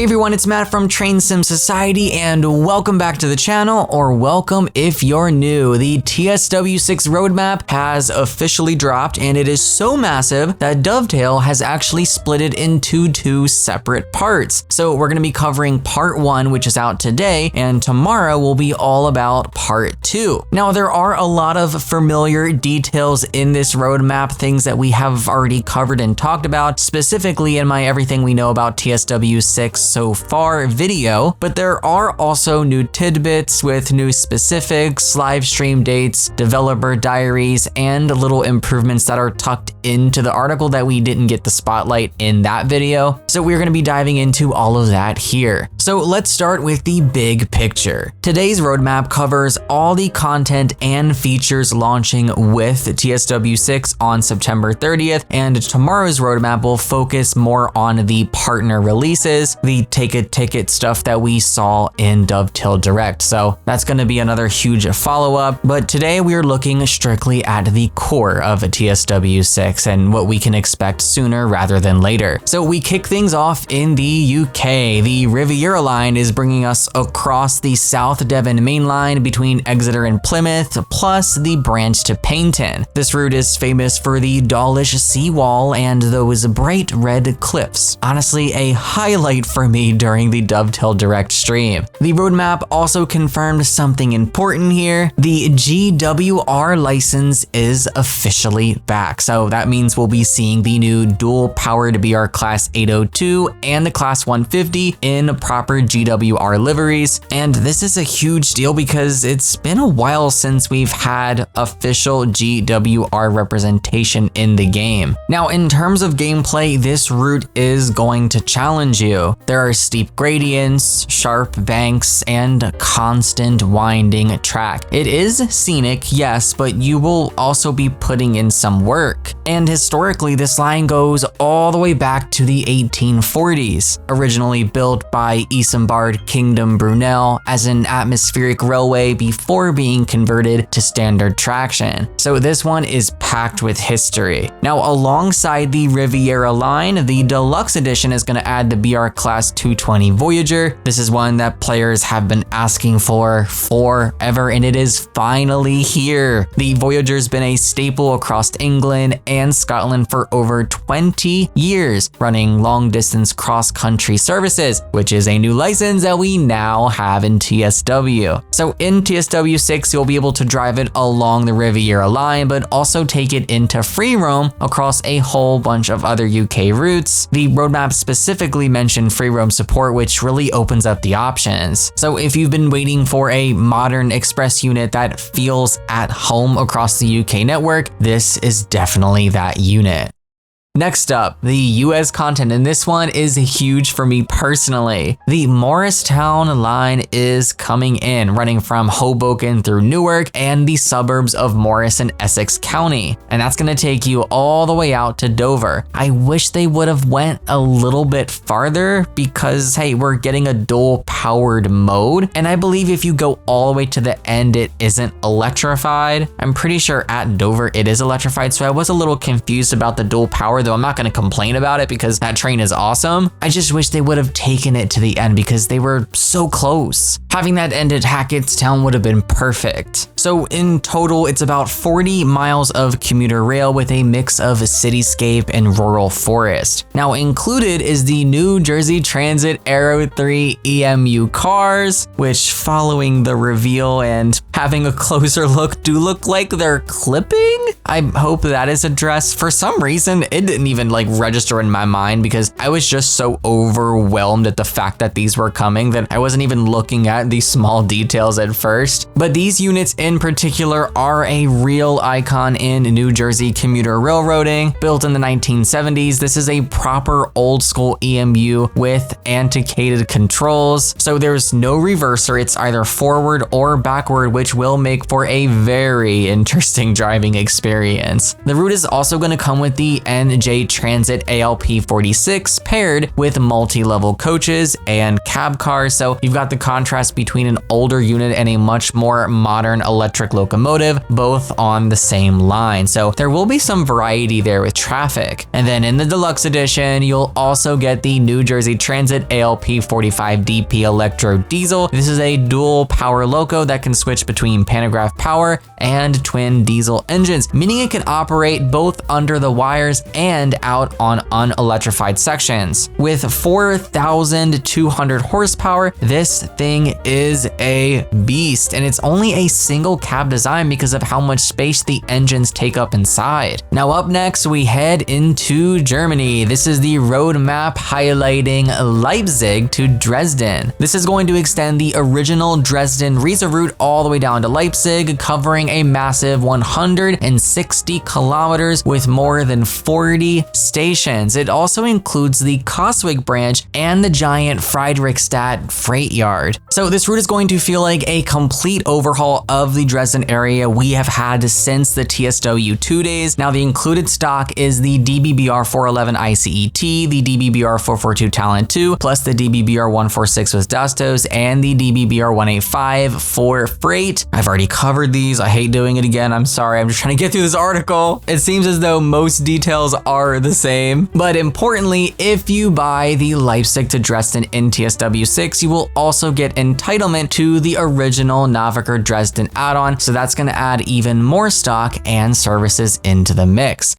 Hey everyone, it's Matt from Train Sim Society and welcome back to the channel, or welcome if you're new. The TSW6 roadmap has officially dropped and it is so massive that Dovetail has actually split it into two separate parts. So we're going to be covering part 1, which is out today, and tomorrow will be all about part 2. Now there are a lot of familiar details in this roadmap, things that we have already covered and talked about, specifically in my Everything We Know About TSW6 so far video, but there are also new tidbits with new specifics, live stream dates, developer diaries, and little improvements that are tucked into the article that we didn't get the spotlight in that video. So we're going to be diving into all of that here. So let's start with the big picture. Today's roadmap covers all the content and features launching with TSW6 on September 30th, and tomorrow's roadmap will focus more on the partner releases, the take a ticket stuff that we saw in Dovetail Direct. So that's going to be another huge follow-up, but today we're looking strictly at the core of a TSW6 and what we can expect sooner rather than later. So we kick things off in the UK. The Riviera line is bringing us across the South Devon main line between Exeter and Plymouth, plus the branch to Paignton. This route is famous for the Dawlish seawall and those bright red cliffs. Honestly, a highlight for me during the Dovetail Direct stream. The roadmap also confirmed something important here. The GWR license is officially back. So that means we'll be seeing the new dual powered BR Class 802 and the Class 150 in proper GWR liveries. And this is a huge deal because it's been a while since we've had official GWR representation in the game. Now, in terms of gameplay, this route is going to challenge you. There are steep gradients, sharp banks, and constant winding track. It is scenic, yes, but you will also be putting in some work. And historically, this line goes all the way back to the 1840s, originally built by Isambard Kingdom Brunel as an atmospheric railway before being converted to standard traction. So this one is packed with history. Now, alongside the Riviera line, the deluxe edition is going to add the BR Class 220 Voyager. This is one that players have been asking for forever, and it is finally here. The Voyager's been a staple across England and Scotland for over 20 years, running long-distance cross-country services, which is a new license that we now have in TSW. So in TSW6, you'll be able to drive it along the Riviera line, but also take it into free roam across a whole bunch of other UK routes. The roadmap specifically mentioned free roam support, which really opens up the options. So if you've been waiting for a modern express unit that feels at home across the UK network, this is definitely that unit. Next up, the US content, and this one is huge for me personally. The Morristown line is coming in, running from Hoboken through Newark and the suburbs of Morris and Essex County. And that's gonna take you all the way out to Dover. I wish they would have went a little bit farther because, hey, we're getting a dual powered mode. And I believe if you go all the way to the end, it isn't electrified. I'm pretty sure at Dover it is electrified, so I was a little confused about the dual power, though I'm not going to complain about it because that train is awesome. I just wish they would have taken it to the end because they were so close. Having that end at Hackettstown would have been perfect. So in total, it's about 40 miles of commuter rail with a mix of cityscape and rural forest. Now included is the New Jersey Transit Aero 3 EMU cars, which following the reveal and having a closer look do look like they're clipping. I hope that is addressed. For some reason, it didn't even like register in my mind because I was just so overwhelmed at the fact that these were coming that I wasn't even looking at these small details at first. But these units in particular are a real icon in New Jersey commuter railroading. Built in the 1970s, this is a proper old school EMU with antiquated controls. So there's no reverser, it's either forward or backward, which will make for a very interesting driving experience. The route is also going to come with the NJ Transit ALP46 paired with multi-level coaches and cab cars. So you've got the contrast contrast between an older unit and a much more modern electric locomotive, both on the same line. So there will be some variety there with traffic. And then in the deluxe edition, you'll also get the New Jersey Transit ALP 45DP Electro Diesel. This is a dual power loco that can switch between pantograph power and twin diesel engines, meaning it can operate both under the wires and out on unelectrified sections. With 4,200 horsepower, this thing is a beast, and it's only a single cab design because of how much space the engines take up inside. Now up next, we head into Germany. This is the roadmap highlighting Leipzig to Dresden. This is going to extend the original Dresden-Riesa route all the way down to Leipzig, covering a massive 160 kilometers with more than 40 stations. It also includes the Coswig branch and the giant Friedrichstadt freight yard. So this route is going to feel like a complete overhaul of the Dresden area we have had since the TSW2 days. Now the included stock is the DBBR411 ICET, the DBBR442 Talent 2, plus the DBBR146 with Dastos, and the DBBR185 for freight. I've already covered these. I hate doing it again. I'm sorry. I'm just trying to get through this article. It seems as though most details are the same. But importantly, if you buy the Leipzig to Dresden in TSW6, you will also get entitlement to the original Naviker Dresden add-on. So that's going to add even more stock and services into the mix.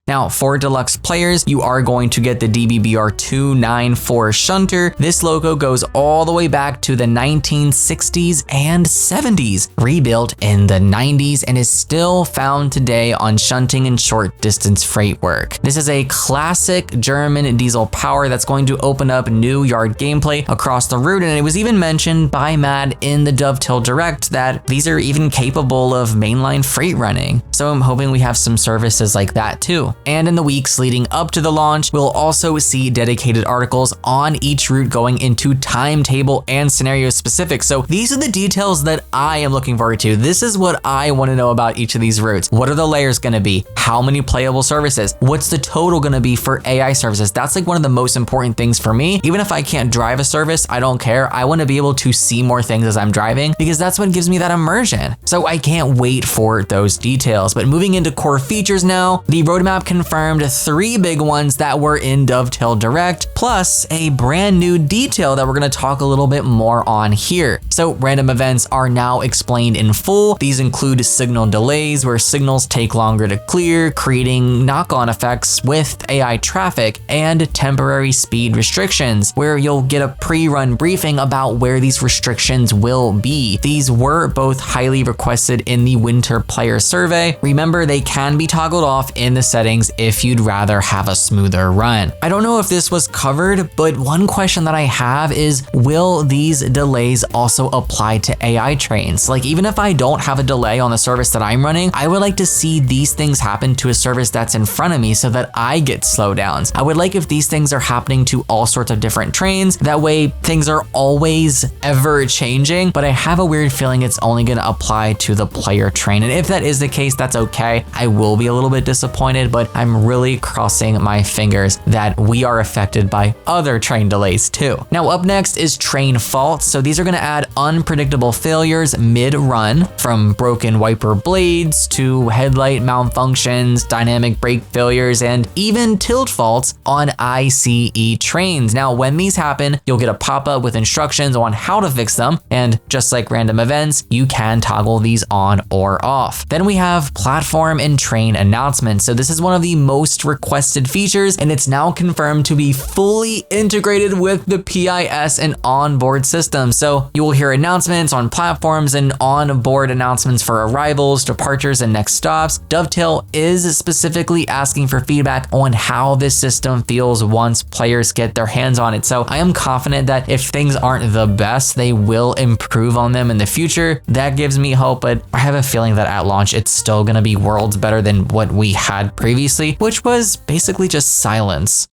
Now, for deluxe players, you are going to get the DBBR294 shunter. This logo goes all the way back to the 1960s and 70s, rebuilt in the 90s, and is still found today on shunting and short distance freight work. This is a classic German diesel power that's going to open up new yard gameplay across the route, and it was even mentioned by Matt in the Dovetail Direct that these are even capable of mainline freight running. So I'm hoping we have some services like that too. And in the weeks leading up to the launch, we'll also see dedicated articles on each route going into timetable and scenario specific. So these are the details that I am looking forward to. This is what I want to know about each of these routes. What are the layers going to be? How many playable services? What's the total going to be for AI services? That's like one of the most important things for me. Even if I can't drive a service, I don't care. I want to be able to see more things as I'm driving because that's what gives me that immersion. So I can't wait for those details. But moving into core features now, the roadmap confirmed 3 big ones that were in Dovetail Direct, plus a brand new detail that we're going to talk a little bit more on here. So random events are now explained in full. These include signal delays, where signals take longer to clear, creating knock-on effects with AI traffic, and temporary speed restrictions, where you'll get a pre-run briefing about where these restrictions will be. These were both highly requested in the winter player survey. Remember, they can be toggled off in the settings if you'd rather have a smoother run. I don't know if this was covered, but one question that I have is, will these delays also apply to AI trains? Like, even if I don't have a delay on the service that I'm running, I would like to see these things happen to a service that's in front of me so that I get slowdowns. I would like if these things are happening to all sorts of different trains. That way things are always ever changing, but I have a weird feeling it's only going to apply to the player train. And if that is the case, that's okay. I will be a little bit disappointed, but I'm really crossing my fingers that we are affected by other train delays too. Now up next is train faults. So these are going to add unpredictable failures mid-run, from broken wiper blades to headlight malfunctions, dynamic brake failures, and even tilt faults on ICE trains. Now when these happen, you'll get a pop-up with instructions on how to fix them, and just like random events, you can toggle these on or off. Then we have platform and train announcements. So this is one of the most requested features, and it's now confirmed to be fully integrated with the PIS and onboard system. So you will hear announcements on platforms and onboard announcements for arrivals, departures, and next stops. Dovetail is specifically asking for feedback on how this system feels once players get their hands on it. So I am confident that if things aren't the best, they will improve on them in the future. That gives me hope, but I have a feeling that at launch, it's still going to be worlds better than what we had previously, which was basically just silence.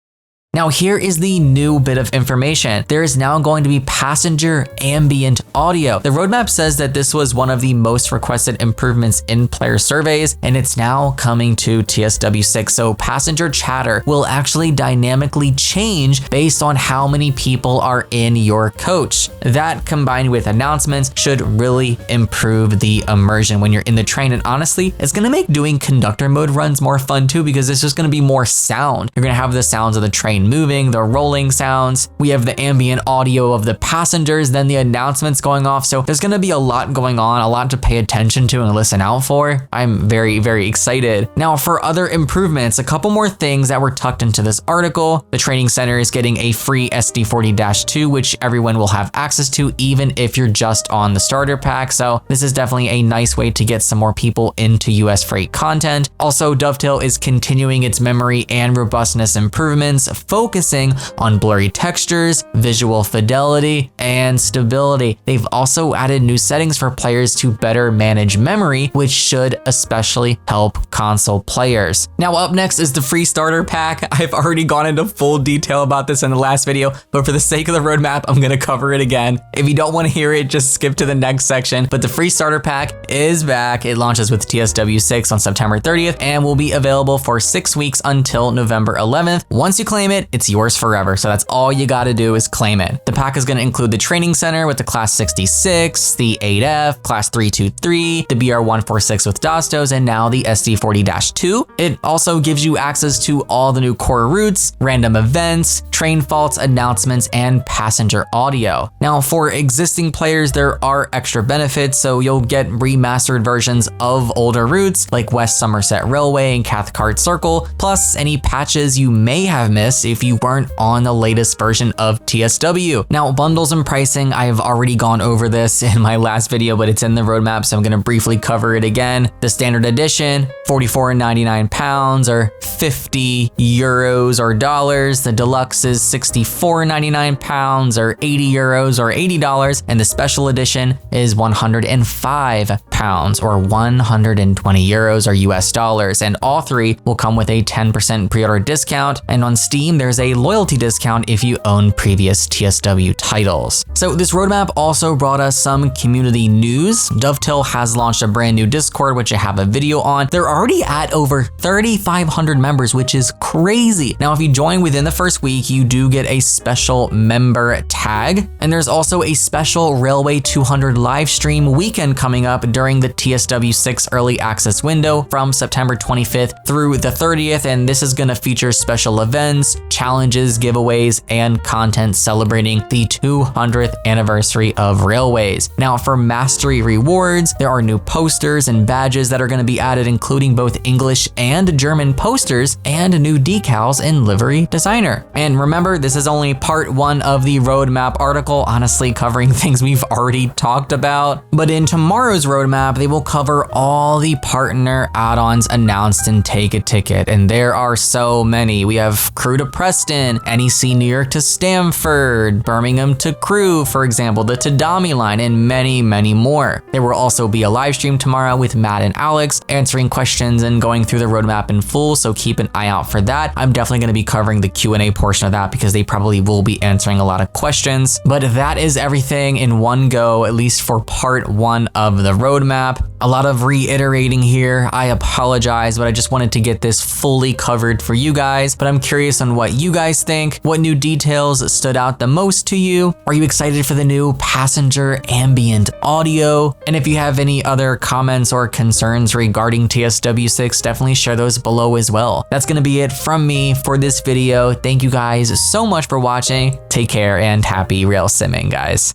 Now here is the new bit of information. There is now going to be passenger ambient audio. The roadmap says that this was one of the most requested improvements in player surveys, and it's now coming to TSW6. So passenger chatter will actually dynamically change based on how many people are in your coach. That combined with announcements should really improve the immersion when you're in the train. And honestly, it's gonna make doing conductor mode runs more fun too, because it's just gonna be more sound. You're gonna have the sounds of the train moving, the rolling sounds. We have the ambient audio of the passengers, then the announcements going off. So there's gonna be a lot going on, a lot to pay attention to and listen out for. I'm very, very excited. Now for other improvements, a couple more things that were tucked into this article. The training center is getting a free SD40-2, which everyone will have access to, even if you're just on the starter pack. So this is definitely a nice way to get some more people into US freight content. Also, Dovetail is continuing its memory and robustness improvements, focusing on blurry textures, visual fidelity, and stability. They've also added new settings for players to better manage memory, which should especially help console players. Now up next is the free starter pack. I've already gone into full detail about this in the last video, but for the sake of the roadmap, I'm gonna cover it again. If you don't want to hear it, just skip to the next section. But the free starter pack is back. It launches with TSW6 on September 30th and will be available for 6 weeks until November 11th. Once you claim it, it's yours forever. So that's all you gotta do is claim it. The pack is gonna include the training center with the class 66, the 8F, class 323, the BR146 with Dostos, and now the SD40-2. It also gives you access to all the new core routes, random events, train faults, announcements, and passenger audio. Now for existing players, there are extra benefits, so you'll get remastered versions of older routes like West Somerset Railway and Cathcart Circle, plus any patches you may have missed if you weren't on the latest version of TSW. Now bundles and pricing, I've already gone over this in my last video, but it's in the roadmap, so I'm gonna briefly cover it again. The standard edition, £44.99 or 50 euros or dollars. The deluxe is £64.99 or 80 euros or $80. And the special edition is £105 or 120 euros or US dollars. And all three will come with a 10% pre-order discount. And on Steam, there's a loyalty discount if you own previous TSW titles. So this roadmap also brought us some community news. Dovetail has launched a brand new Discord, which I have a video on. They're already at over 3,500 members, which is crazy. Now, if you join within the first week, you do get a special member tag. And there's also a special Railway 200 live stream weekend coming up during the TSW6 early access window from September 25th through the 30th. And this is gonna feature special events, challenges, giveaways, and content celebrating the 200th anniversary of Railways. Now, for mastery rewards, there are new posters and badges that are gonna be added, including both English and German posters and new decals in livery designer. And remember, this is only part one of the roadmap article, honestly covering things we've already talked about. But in tomorrow's roadmap, they will cover all the partner add-ons announced in Take a Ticket. And there are so many. We have Crew to Preston, NEC New York to Stamford, Birmingham to Crew, for example, the Tadami line, and many, many more. There will also be a live stream tomorrow with Matt and Alex answering questions and going through the roadmap in full, so keep an eye out for that. I'm definitely going to be covering the Q&A portion of that because they probably will be answering a lot of questions. But that is everything in one go, at least for part one of the roadmap. A lot of reiterating here. I apologize, but I just wanted to get this fully covered for you guys. But I'm curious on what you guys think. What new details stood out the most to you? Are you excited for the new passenger ambient audio? And if you have any other comments or concerns regarding TSW6, definitely share those below as well. That's gonna be it from me for this video. Thank you guys so much for watching. Take care and happy rail simming, guys.